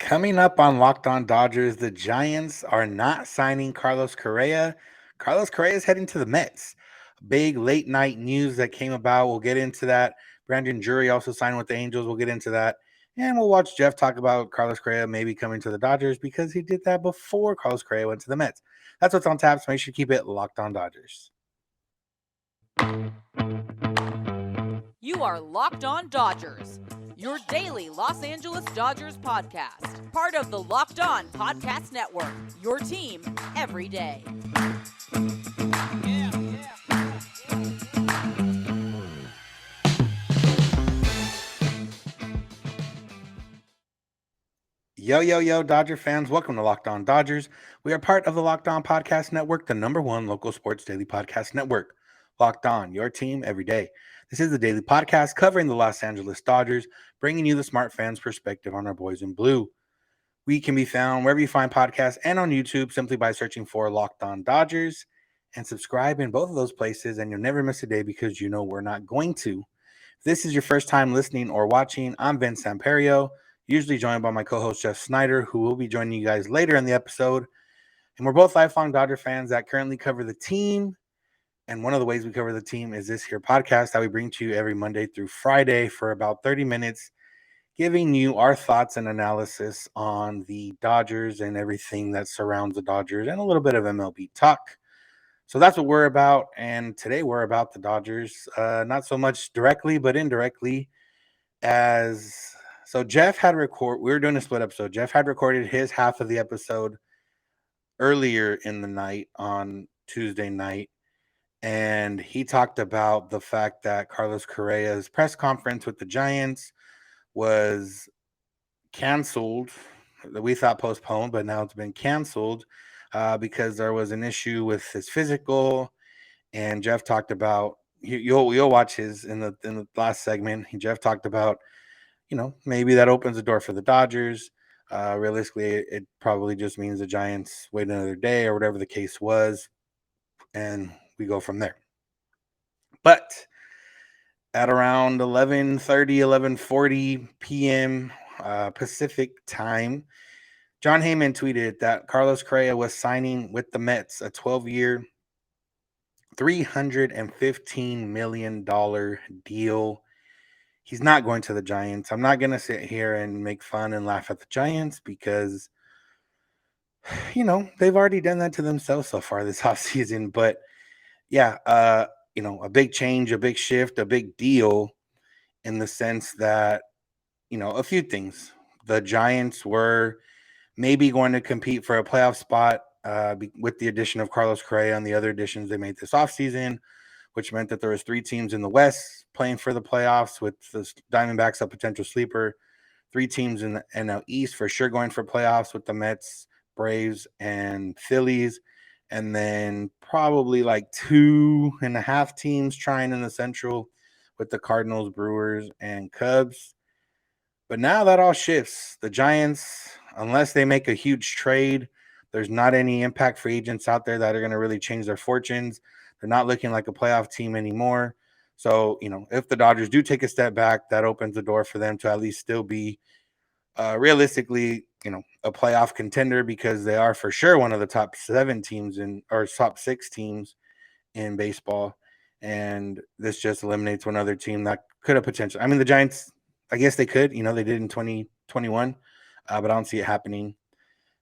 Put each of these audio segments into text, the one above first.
Coming up on Locked On Dodgers, the Giants are not signing Carlos Correa. Carlos Correa is heading to the Mets. Big late night news that came about. We'll get into that. Brandon Drury also signed with the Angels. We'll get into that. And we'll watch Jeff talk about Carlos Correa maybe coming to the Dodgers because he did that before Carlos Correa went to the Mets. That's what's on tap, so make sure you keep it locked on Dodgers. You are Locked On Dodgers, your daily Los Angeles Dodgers podcast. Part of the Locked On Podcast Network, your team every day. Yo, Dodger fans. Welcome to Locked On Dodgers. We are part of the Locked On Podcast Network, the number one local sports daily podcast network. Locked On, your team every day. This is the daily podcast covering the Los Angeles Dodgers, bringing you the smart fans' perspective on our boys in blue. We can be found wherever you find podcasts and on YouTube simply by searching for Locked On Dodgers and subscribe in both of those places, and you'll never miss a day because you know we're not going to. If this is your first time listening or watching, I'm Samperio, usually joined by my co-host Jeff Snider, who will be joining you guys later in the episode. And we're both lifelong Dodger fans that currently cover the team. And one of the ways we cover the team is this here podcast that we bring to you every Monday through Friday for about 30 minutes, giving you our thoughts and analysis on the Dodgers and everything that surrounds the Dodgers and a little bit of MLB talk. So that's what we're about. And today we're about the Dodgers, not so much directly, but indirectly. As so, we were doing a split episode. Jeff had recorded his half of the episode earlier in the night on Tuesday night. And he talked about the fact that Carlos Correa's press conference with the Giants was canceled. We thought postponed, but now it's been canceled because there was an issue with his physical. And Jeff talked about you'll watch his in the last segment. Jeff talked about maybe that opens the door for the Dodgers. Realistically, it probably just means the Giants wait another day or whatever the case was, and we go from there. But at around 11:30, 11:40 p.m. Pacific time, John Heyman tweeted that Carlos Correa was signing with the Mets a 12-year, $315 million deal. He's not going to the Giants. I'm not going to sit here and make fun and laugh at the Giants because, they've already done that to themselves so far this offseason. But yeah, a big change, a big shift, a big deal in the sense that, a few things. The Giants were maybe going to compete for a playoff spot with the addition of Carlos Correa and the other additions they made this offseason, which meant that there was 3 teams in the West playing for the playoffs with the Diamondbacks a potential sleeper, 3 teams in the NL East for sure going for playoffs with the Mets, Braves, and Phillies, and then probably like 2.5 teams trying in the Central with the Cardinals, Brewers, and Cubs. But now that all shifts. The Giants, unless they make a huge trade, there's not any impact free agents out there that are going to really change their fortunes. They're not looking like a playoff team anymore. So, if the Dodgers do take a step back, that opens the door for them to at least still be realistically, a playoff contender because they are for sure one of the top 7 teams or top 6 teams in baseball. And this just eliminates one other team that could have potential. I mean, the Giants, I guess they could, they did in 2021, but I don't see it happening.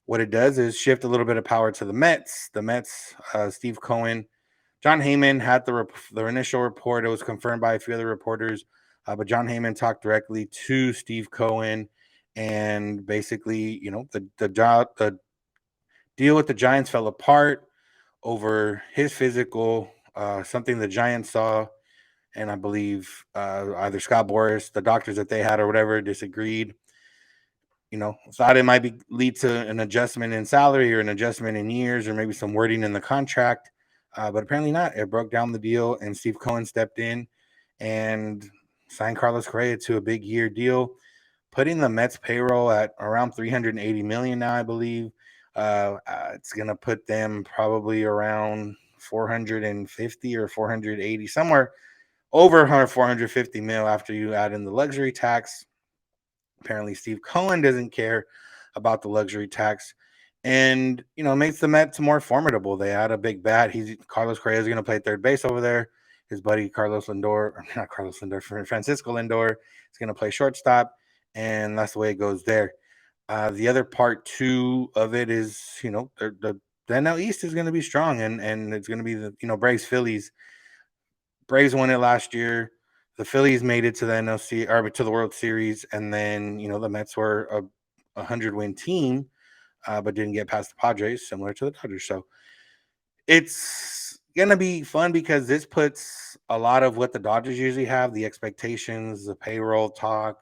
What it does is shift a little bit of power to the Mets. The Mets, Steve Cohen, John Heyman had the initial report. It was confirmed by a few other reporters, but John Heyman talked directly to Steve Cohen, and basically, the deal with the Giants fell apart over his physical, something the Giants saw, and I believe either Scott Boras, the doctors that they had or whatever, disagreed. Thought it might lead to an adjustment in salary or an adjustment in years or maybe some wording in the contract. But apparently not. It broke down the deal, and Steve Cohen stepped in and signed Carlos Correa to a big year deal, putting the Mets payroll at around $380 million now, I believe. It's going to put them probably around 450 or 480, somewhere over 450 mil after you add in the luxury tax. Apparently, Steve Cohen doesn't care about the luxury tax. And makes the Mets more formidable. They had a big bat. Carlos Correa is going to play third base over there. His buddy Carlos Lindor, not Carlos Lindor, Francisco Lindor is going to play shortstop, and that's the way it goes there. The other part too of it is, the NL East is going to be strong, and it's going to be the Braves Phillies. Braves won it last year. The Phillies made it to the NLC or to the World Series, and then the Mets were a 100-win team, but didn't get past the Padres, similar to the Dodgers. So it's gonna be fun because this puts a lot of what the Dodgers usually have: the expectations, the payroll talk,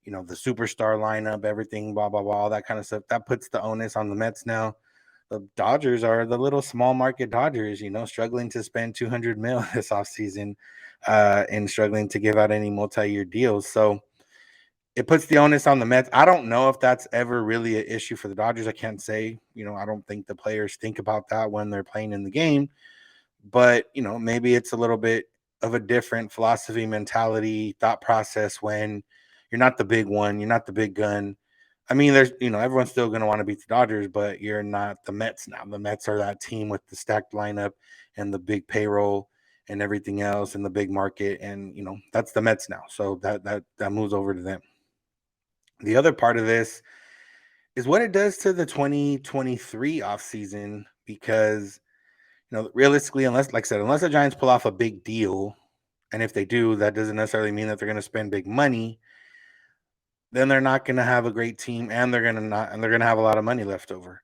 the superstar lineup, everything, blah blah blah, all that kind of stuff. That puts the onus on the Mets now. The Dodgers are the little small market Dodgers, struggling to spend 200 mil this offseason, and struggling to give out any multi-year deals. So it puts the onus on the Mets. I don't know if that's ever really an issue for the Dodgers. I can't say. I don't think the players think about that when they're playing in the game. But, maybe it's a little bit of a different philosophy, mentality, thought process when you're not the big one, you're not the big gun. I mean, there's, everyone's still going to want to beat the Dodgers, but you're not the Mets now. The Mets are that team with the stacked lineup and the big payroll and everything else and the big market. And, that's the Mets now. So that moves over to them. The other part of this is what it does to the 2023 offseason because, realistically, unless, like I said, unless the Giants pull off a big deal, and if they do, that doesn't necessarily mean that they're going to spend big money, then they're not going to have a great team and they're going to have a lot of money left over,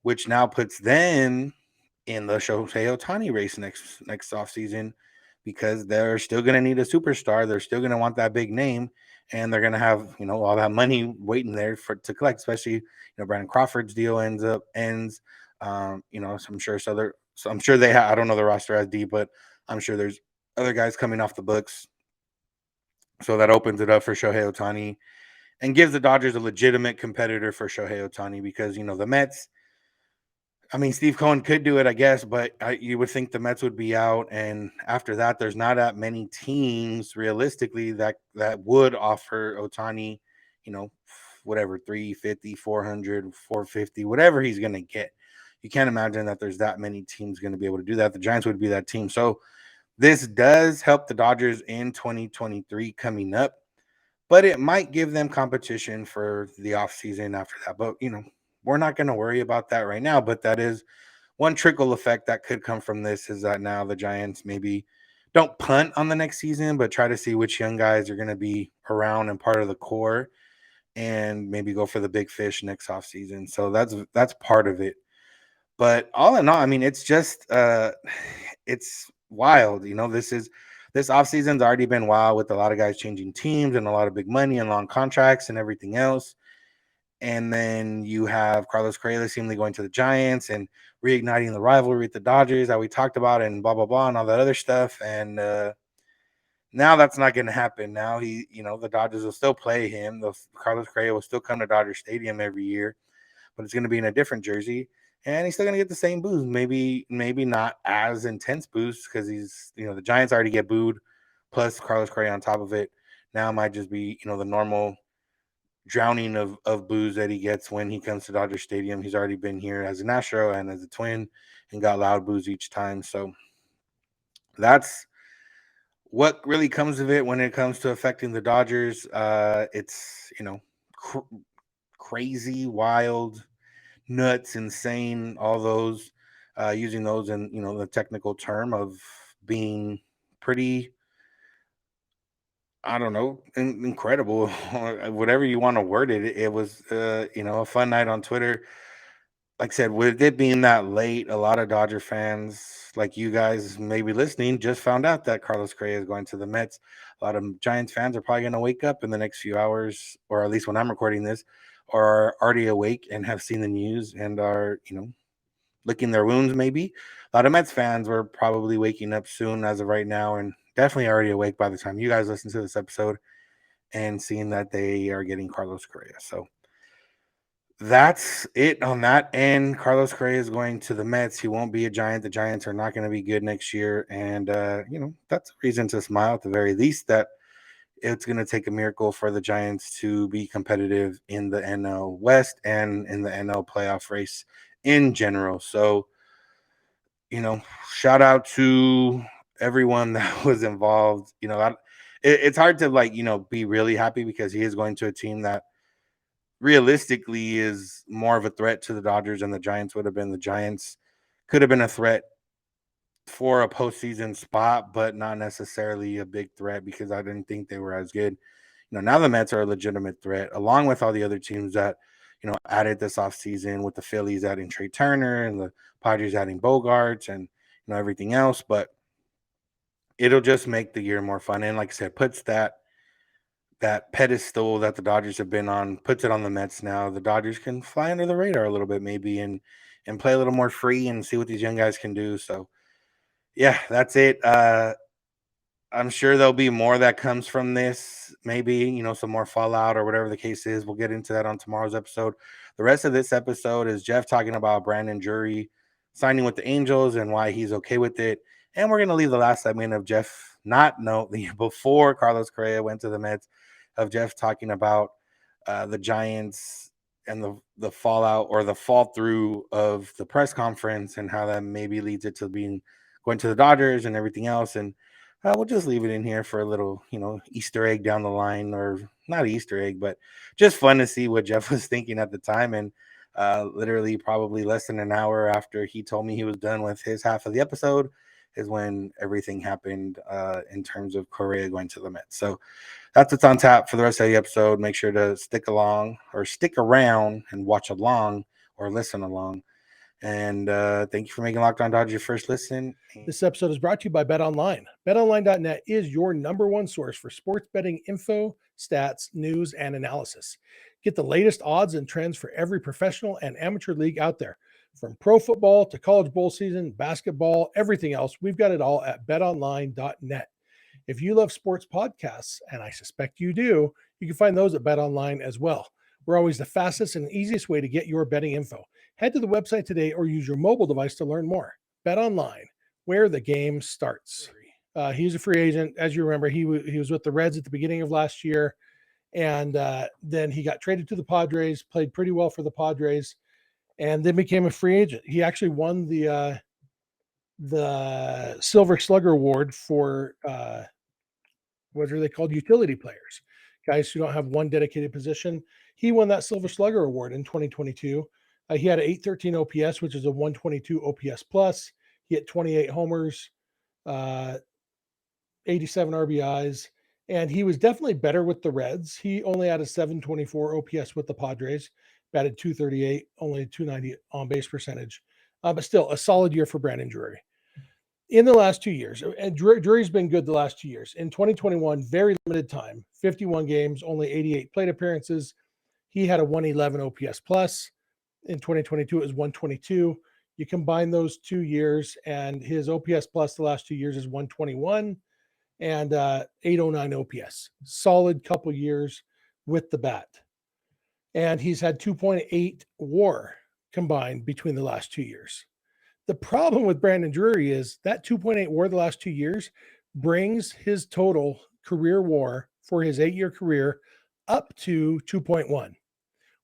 which now puts them in the Shohei Ohtani race next offseason because they're still going to need a superstar. They're still going to want that big name, and they're going to have all that money waiting there to collect. Especially Brandon Crawford's deal ends. So I'm sure I'm sure they have. I don't know the roster as deep, but I'm sure there's other guys coming off the books. So that opens it up for Shohei Ohtani and gives the Dodgers a legitimate competitor for Shohei Ohtani because the Mets. I mean, Steve Cohen could do it, I guess, but you would think the Mets would be out. And after that, there's not that many teams realistically that would offer Ohtani, whatever, 350, 400, 450, whatever he's going to get. You can't imagine that there's that many teams going to be able to do that. The Giants would be that team. So this does help the Dodgers in 2023 coming up, but it might give them competition for the offseason after that. But, we're not going to worry about that right now, but that is one trickle effect that could come from this is that now the Giants maybe don't punt on the next season, but try to see which young guys are going to be around and part of the core and maybe go for the big fish next offseason. So that's part of it. But all in all, I mean, it's just it's wild. This offseason's already been wild with a lot of guys changing teams and a lot of big money and long contracts and everything else. And then you have Carlos Correa seemingly going to the Giants and reigniting the rivalry with the Dodgers that we talked about and blah, blah, blah, and all that other stuff. And now that's not going to happen. Now the Dodgers will still play him. Carlos Correa will still come to Dodger Stadium every year, but it's going to be in a different jersey. And he's still going to get the same boos. Maybe not as intense boos because the Giants already get booed, plus Carlos Correa on top of it. Now it might just be, the normal drowning of booze that he gets when he comes to Dodger Stadium. He's already been here as an Astro and as a Twin and got loud boos each time. So that's what really comes of it when it comes to affecting the Dodgers. It's, crazy, wild, nuts, insane, all those, using those in, the technical term of being pretty, I don't know, incredible, whatever you want to word it. It was, a fun night on Twitter. Like I said, with it being that late, a lot of Dodger fans, like you guys maybe listening, just found out that Carlos Correa is going to the Mets. A lot of Giants fans are probably going to wake up in the next few hours, or at least when I'm recording this, or are already awake and have seen the news and are, licking their wounds maybe. A lot of Mets fans were probably waking up soon as of right now and definitely already awake by the time you guys listen to this episode and seeing that they are getting Carlos Correa. So that's it on that end. Carlos Correa is going to the Mets. He won't be a Giant. The Giants are not going to be good next year. And, that's a reason to smile at the very least that it's going to take a miracle for the Giants to be competitive in the NL West and in the NL playoff race in general. So, shout out to everyone that was involved. It's hard to be really happy because he is going to a team that realistically is more of a threat to the Dodgers than the Giants would have been. The Giants could have been a threat for a postseason spot, but not necessarily a big threat because I didn't think they were as good. Now the Mets are a legitimate threat, along with all the other teams that, added this offseason, with the Phillies adding Trey Turner and the Padres adding Bogarts and, everything else. But it'll just make the year more fun. And like I said, puts that pedestal that the Dodgers have been on, puts it on the Mets now. The Dodgers can fly under the radar a little bit maybe and play a little more free and see what these young guys can do. So, yeah, that's it. I'm sure there'll be more that comes from this. Maybe, some more fallout or whatever the case is. We'll get into that on tomorrow's episode. The rest of this episode is Jeff talking about Brandon Drury signing with the Angels and why he's okay with it. And we're going to leave the last segment of Jeff before Carlos Correa went to the Mets, of Jeff talking about the Giants and the fallout or the fall through of the press conference and how that maybe leads it to going to the Dodgers and everything else. And we'll just leave it in here for a little, Easter egg down the line, or not Easter egg, but just fun to see what Jeff was thinking at the time. And literally probably less than an hour after he told me he was done with his half of the episode is when everything happened in terms of Correa going to the Mets. So that's what's on tap for the rest of the episode. Make sure to stick around and watch along or listen along. And thank you for making Locked On Dodgers your first listen. This episode is brought to you by BetOnline. BetOnline.net is your number one source for sports betting info, stats, news, and analysis. Get the latest odds and trends for every professional and amateur league out there. From pro football to college bowl season, basketball, everything else, we've got it all at betonline.net. If you love sports podcasts, and I suspect you do, you can find those at BetOnline as well. We're always the fastest and easiest way to get your betting info. Head to the website today or use your mobile device to learn more. BetOnline, where the game starts. He's a free agent. As you remember, he was with the Reds at the beginning of last year, and then he got traded to the Padres, played pretty well for the Padres, and then became a free agent. He actually won the Silver Slugger Award for what are they called? Utility players, guys who don't have one dedicated position. He won that Silver Slugger Award in 2022. He had an 813 OPS, which is a 122 OPS plus. He hit 28 homers, 87 RBIs, and he was definitely better with the Reds. He only had a 724 OPS with the Padres, batted 238, only 290 on base percentage, but still a solid year for Brandon Drury. In the last 2 years, and Drury's been good the last 2 years. In 2021, very limited time, 51 games, only 88 plate appearances. He had a 111 OPS plus. In 2022, it was 122. You combine those 2 years, and his OPS plus the last 2 years is 121 and 809 OPS. Solid couple years with the bat. And he's had 2.8 WAR combined between the last 2 years. The problem with Brandon Drury is that 2.8 WAR the last 2 years brings his total career WAR for his 8-year career up to 2.1,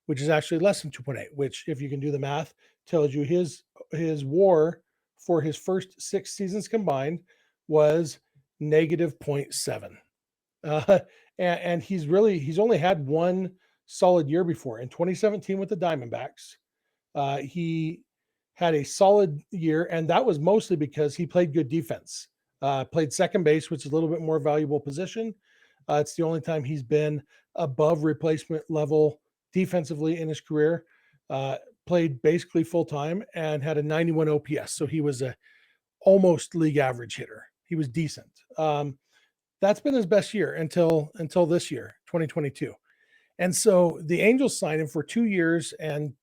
which is actually less than 2.8, which, if you can do the math, tells you his WAR for his first 6 seasons combined was negative 0.7. And he's only had one solid year before. In 2017 with the Diamondbacks, he had a solid year, and that was mostly because he played good defense. Played second base, which is a little bit more valuable position. It's the only time he's been above replacement level defensively in his career. Played basically full time and had a 91 OPS. So he was a almost league average hitter. He was decent. That's been his best year until this year, 2022. And so the Angels signed him for 2 years and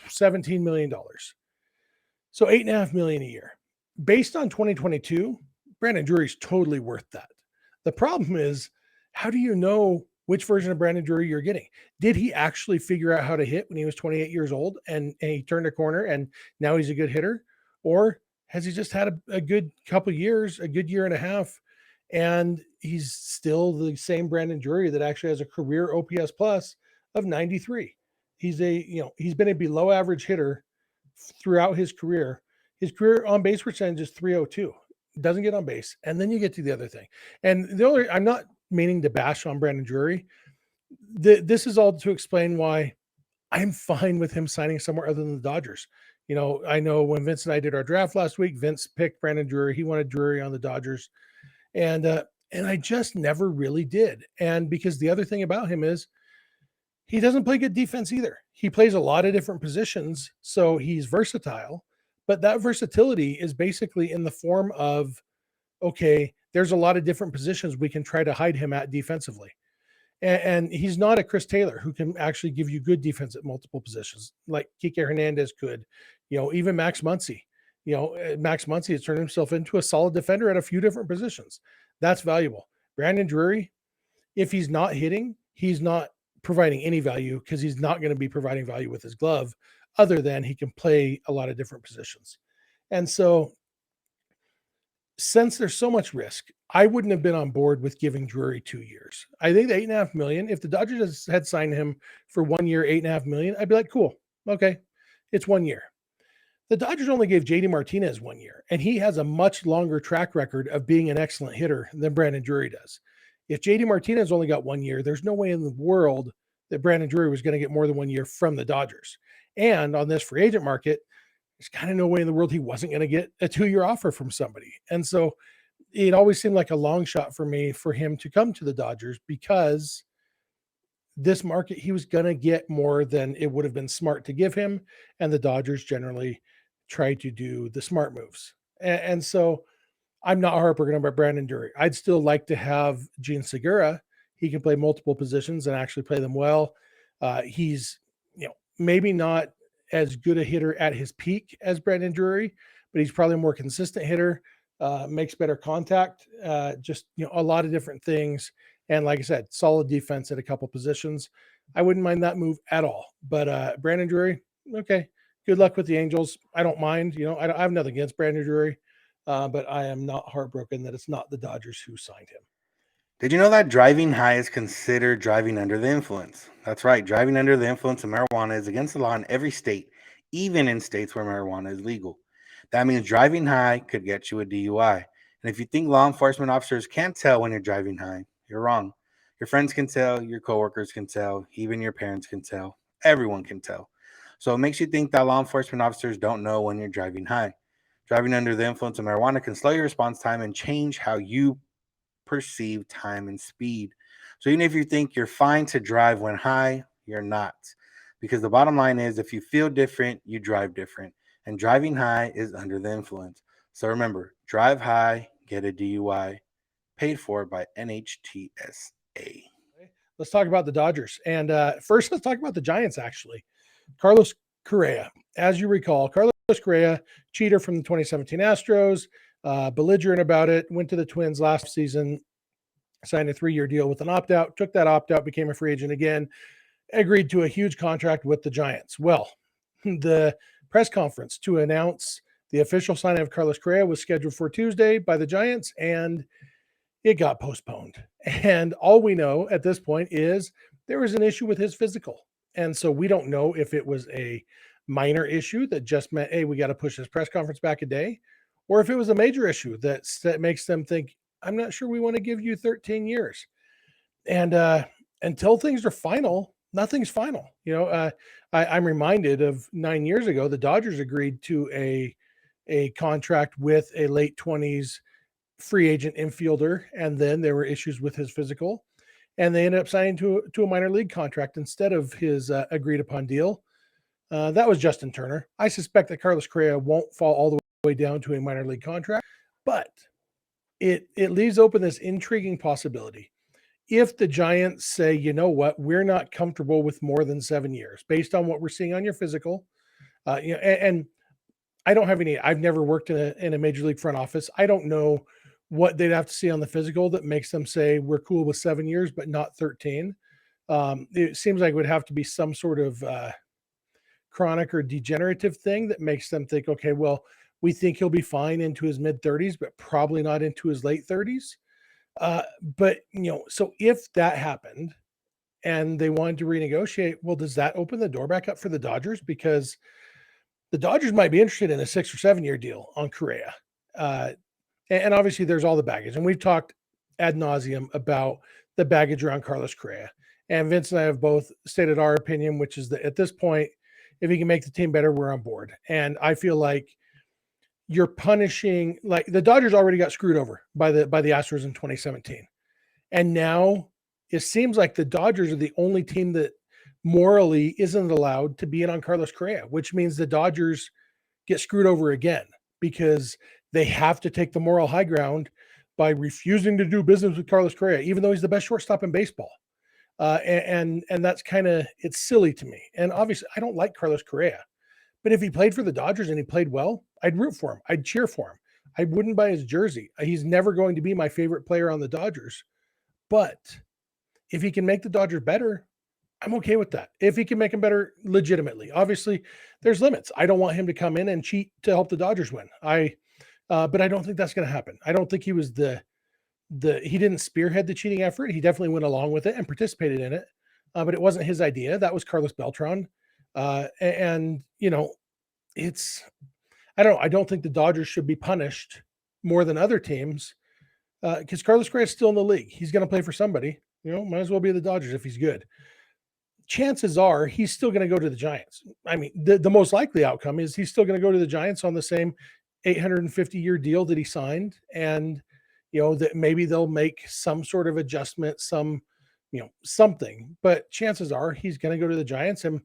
$17 million. So $8.5 million a year. Based on 2022, Brandon Drury's totally worth that. The problem is, how do you know which version of Brandon Drury you're getting? Did he actually figure out how to hit when he was 28 years old and he turned a corner and now he's a good hitter? Or has he just had a good couple years, a good year and a half, And he's still the same Brandon Drury that actually has a career OPS plus of 93. He's been a below average hitter throughout his career. His career on base percentage is 302. Doesn't get on base. And then you get to the other thing. And I'm not meaning to bash on Brandon Drury. This is all to explain why I'm fine with him signing somewhere other than the Dodgers. I know when Vince and I did our draft last week, Vince picked Brandon Drury. He wanted Drury on the Dodgers. And I just never really did. And because the other thing about him is he doesn't play good defense either. He plays a lot of different positions, so he's versatile, but that versatility is basically in the form of, okay, there's a lot of different positions we can try to hide him at defensively. And he's not a Chris Taylor who can actually give you good defense at multiple positions like Kike Hernandez could, even Max Muncy. Max Muncy has turned himself into a solid defender at a few different positions. That's valuable. Brandon Drury, if he's not hitting, he's not providing any value because he's not going to be providing value with his glove other than he can play a lot of different positions. And so since there's so much risk, I wouldn't have been on board with giving Drury 2 years. I think the $8.5 million, if the Dodgers had signed him for 1 year, $8.5 million, I'd be like, cool. Okay. It's 1 year. The Dodgers only gave JD Martinez 1 year, and he has a much longer track record of being an excellent hitter than Brandon Drury does. If JD Martinez only got 1 year, there's no way in the world that Brandon Drury was going to get more than 1 year from the Dodgers. And on this free agent market, there's kind of no way in the world he wasn't going to get a 2-year offer from somebody. And so it always seemed like a long shot for me for him to come to the Dodgers because this market, he was going to get more than it would have been smart to give him. And the Dodgers generally try to do the smart moves. And so I'm not heartbroken about Brandon Drury. I'd still like to have Gene Segura. He can play multiple positions and actually play them well. He's, maybe not as good a hitter at his peak as Brandon Drury, but he's probably a more consistent hitter, makes better contact, just, a lot of different things. And like I said, solid defense at a couple positions. I wouldn't mind that move at all. But Brandon Drury, okay, good luck with the Angels. I don't mind. I have nothing against Brandon Drury, but I am not heartbroken that it's not the Dodgers who signed him. Did you know that driving high is considered driving under the influence? That's right. Driving under the influence of marijuana is against the law in every state, even in states where marijuana is legal. That means driving high could get you a DUI. And if you think law enforcement officers can't tell when you're driving high, you're wrong. Your friends can tell, your coworkers can tell, even your parents can tell. Everyone can tell. So it makes you think that law enforcement officers don't know when you're driving high. Driving under the influence of marijuana can slow your response time and change how you perceive time and speed. So even if you think you're fine to drive when high, you're not. Because the bottom line is if you feel different, you drive different. And driving high is under the influence. So remember, drive high, get a DUI, paid for by NHTSA. Let's talk about the Dodgers. And first, let's talk about the Giants, actually. Carlos Correa. As you recall, Carlos Correa, cheater from the 2017 Astros, belligerent about it, went to the Twins last season, signed a 3-year deal with an opt-out, took that opt-out, became a free agent again, agreed to a huge contract with the Giants. Well, the press conference to announce the official signing of Carlos Correa was scheduled for Tuesday by the Giants, and it got postponed. And all we know at this point is there was an issue with his physical. And so we don't know if it was a minor issue that just meant, hey, we got to push this press conference back a day, or if it was a major issue that makes them think, I'm not sure we want to give you 13 years. And until things are final, nothing's final. I'm reminded of 9 years ago, the Dodgers agreed to a contract with a late 20s free agent infielder, and then there were issues with his physical, and they ended up signing to a minor league contract instead of his agreed upon deal. That was Justin Turner. I suspect that Carlos Correa won't fall all the way down to a minor league contract, but it leaves open this intriguing possibility. If the Giants say, you know what, we're not comfortable with more than 7 years based on what we're seeing on your physical, and I don't have any, I've never worked in a major league front office. I don't know what they'd have to see on the physical that makes them say we're cool with 7 years, but not 13. It seems like it would have to be some sort of chronic or degenerative thing that makes them think, okay, well, we think he'll be fine into his mid 30s, but probably not into his late 30s. But so if that happened and they wanted to renegotiate, well, does that open the door back up for the Dodgers? Because the Dodgers might be interested in a 6 or 7 year deal on Correa. And obviously there's all the baggage. And we've talked ad nauseum about the baggage around Carlos Correa. And Vince and I have both stated our opinion, which is that at this point, if he can make the team better, we're on board. And I feel like you're punishing, like the Dodgers already got screwed over by the Astros in 2017. And now it seems like the Dodgers are the only team that morally isn't allowed to be in on Carlos Correa, which means the Dodgers get screwed over again because they have to take the moral high ground by refusing to do business with Carlos Correa, even though he's the best shortstop in baseball. And that's it's silly to me. And obviously I don't like Carlos Correa, but if he played for the Dodgers and he played well, I'd root for him. I'd cheer for him. I wouldn't buy his jersey. He's never going to be my favorite player on the Dodgers, but if he can make the Dodgers better, I'm okay with that. If he can make them better legitimately, obviously there's limits. I don't want him to come in and cheat to help the Dodgers win. But I don't think that's going to happen. I don't think he was he didn't spearhead the cheating effort. He definitely went along with it and participated in it. But it wasn't his idea. That was Carlos Beltran. I don't know. I don't think the Dodgers should be punished more than other teams because Carlos Correa is still in the league. He's going to play for somebody. Might as well be the Dodgers if he's good. Chances are he's still going to go to the Giants. I mean, the most likely outcome is he's still going to go to the Giants on the same 850-year deal that he signed. And, that maybe they'll make some sort of adjustment, something. But chances are he's going to go to the Giants. And,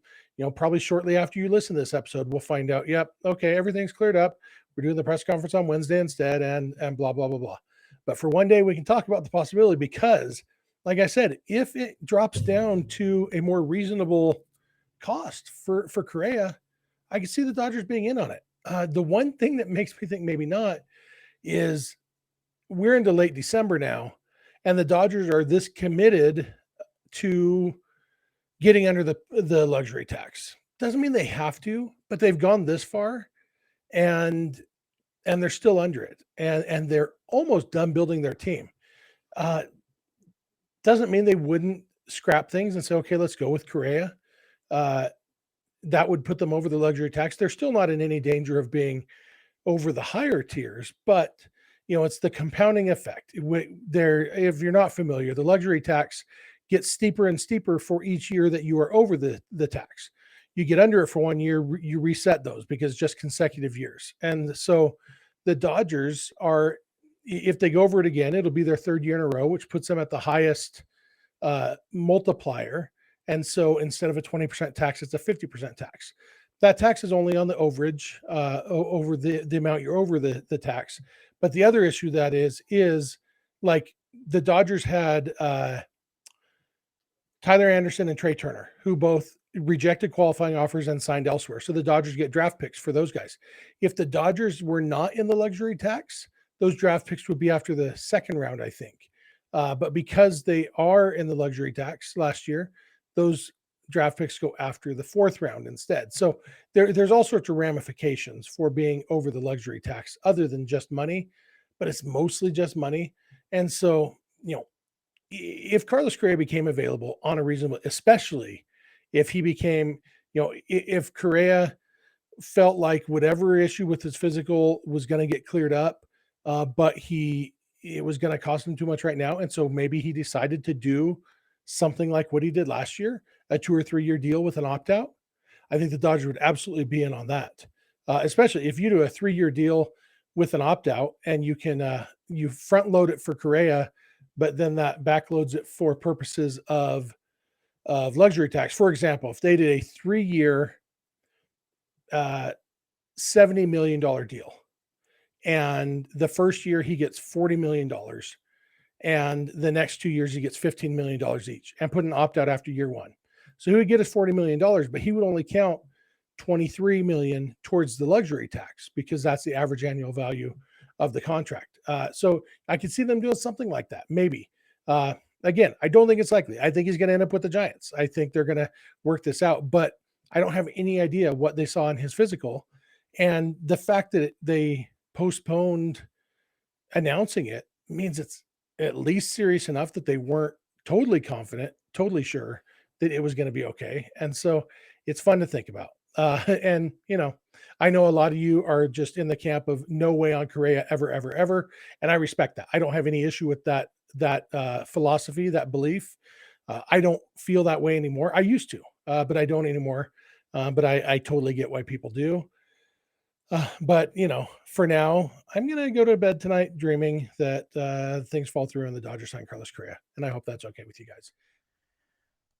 probably shortly after you listen to this episode, we'll find out, yep, okay, everything's cleared up. We're doing the press conference on Wednesday instead and blah, blah, blah, blah. But for one day, we can talk about the possibility because, like I said, if it drops down to a more reasonable cost for Correa, I can see the Dodgers being in on it. The one thing that makes me think maybe not is we're into late December now, and the Dodgers are this committed to getting under the luxury tax. Doesn't mean they have to, but they've gone this far, and they're still under it, and they're almost done building their team. Doesn't mean they wouldn't scrap things and say, okay, let's go with Correa. That would put them over the luxury tax. They're still not in any danger of being over the higher tiers, but it's the compounding effect. If you're not familiar, the luxury tax gets steeper and steeper for each year that you are over the tax. You get under it for 1 year, you reset those because it's just consecutive years. And so the Dodgers are, if they go over it again, it'll be their third year in a row, which puts them at the highest multiplier. And so instead of a 20% tax, it's a 50% tax. That tax is only on the overage, over the amount you're over the tax. But the other issue that is like the Dodgers had Tyler Anderson and Trey Turner, who both rejected qualifying offers and signed elsewhere. So the Dodgers get draft picks for those guys. If the Dodgers were not in the luxury tax, those draft picks would be after the second round, I think. But because they are in the luxury tax last year, those draft picks go after the fourth round instead. So there's all sorts of ramifications for being over the luxury tax other than just money, but it's mostly just money. And so, if Carlos Correa became available on a reasonable, especially if he became, if Correa felt like whatever issue with his physical was going to get cleared up, but it was going to cost him too much right now. And so maybe he decided to do something like what he did last year, a 2 or 3 year deal with an opt-out. I think the Dodgers would absolutely be in on that. Especially if you do a 3-year deal with an opt-out and you can, you front load it for Correa, but then that backloads it for purposes of luxury tax. For example, if they did a 3-year, $70 million deal, and the first year he gets $40 million, and the next 2 years he gets $15 million each, and put an opt-out after year one. So he would get his $40 million, but he would only count $23 million towards the luxury tax because that's the average annual value of the contract. So I could see them doing something like that, maybe. Again, I don't think it's likely. I think he's going to end up with the Giants. I think they're going to work this out, but I don't have any idea what they saw in his physical. And the fact that they postponed announcing it means it's at least serious enough that they weren't totally confident, totally sure that it was going to be okay. And so it's fun to think about. And, I know a lot of you are just in the camp of no way on Correa ever, ever, ever. And I respect that. I don't have any issue with that philosophy, that belief. I don't feel that way anymore. I used to, but I don't anymore. But I totally get why people do. But for now, I'm gonna go to bed tonight dreaming that things fall through and the Dodgers sign Carlos Correa, and I hope that's okay with you guys.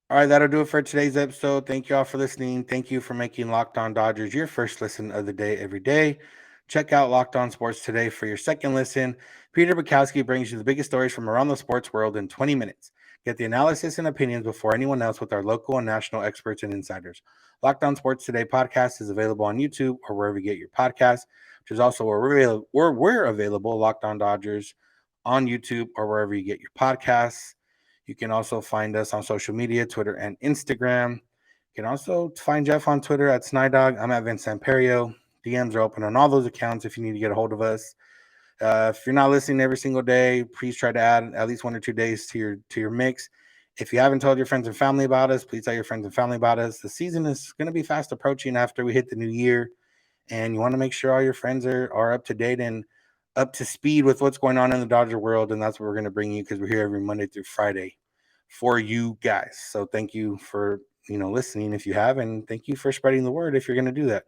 All right, that'll do it for today's episode. Thank you all for listening. Thank you for making Locked On Dodgers your first listen of the day every day. Check out Locked On Sports today for your second listen. Peter Bukowski brings you the biggest stories from around the sports world in 20 minutes. Get the analysis and opinions before anyone else with our local and national experts and insiders. Locked On Sports Today podcast is available on YouTube or wherever you get your podcasts, which is also where we're available, Locked On Dodgers, on YouTube or wherever you get your podcasts. You can also find us on social media, Twitter and Instagram. You can also find Jeff on Twitter at Snider. I'm at Vince Samperio. DMs are open on all those accounts if you need to get a hold of us. If you're not listening every single day, please try to add at least 1 or 2 days to your mix. If you haven't told your friends and family about us, please tell your friends and family about us. The season is going to be fast approaching after we hit the new year, and you want to make sure all your friends are up to date and up to speed with what's going on in the Dodger world, and that's what we're going to bring you because we're here every Monday through Friday for you guys. So thank you for listening if you have, and thank you for spreading the word if you're going to do that.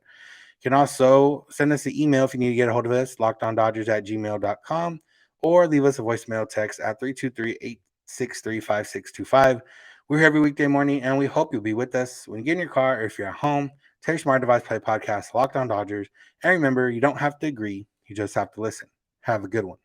You can also send us an email if you need to get a hold of us, lockedondodgers@gmail.com, or leave us a voicemail text at 323-863-5625. We're here every weekday morning, and we hope you'll be with us when you get in your car or if you're at home. Tell your smart device, play podcast, Locked On Dodgers. And remember, you don't have to agree. You just have to listen. Have a good one.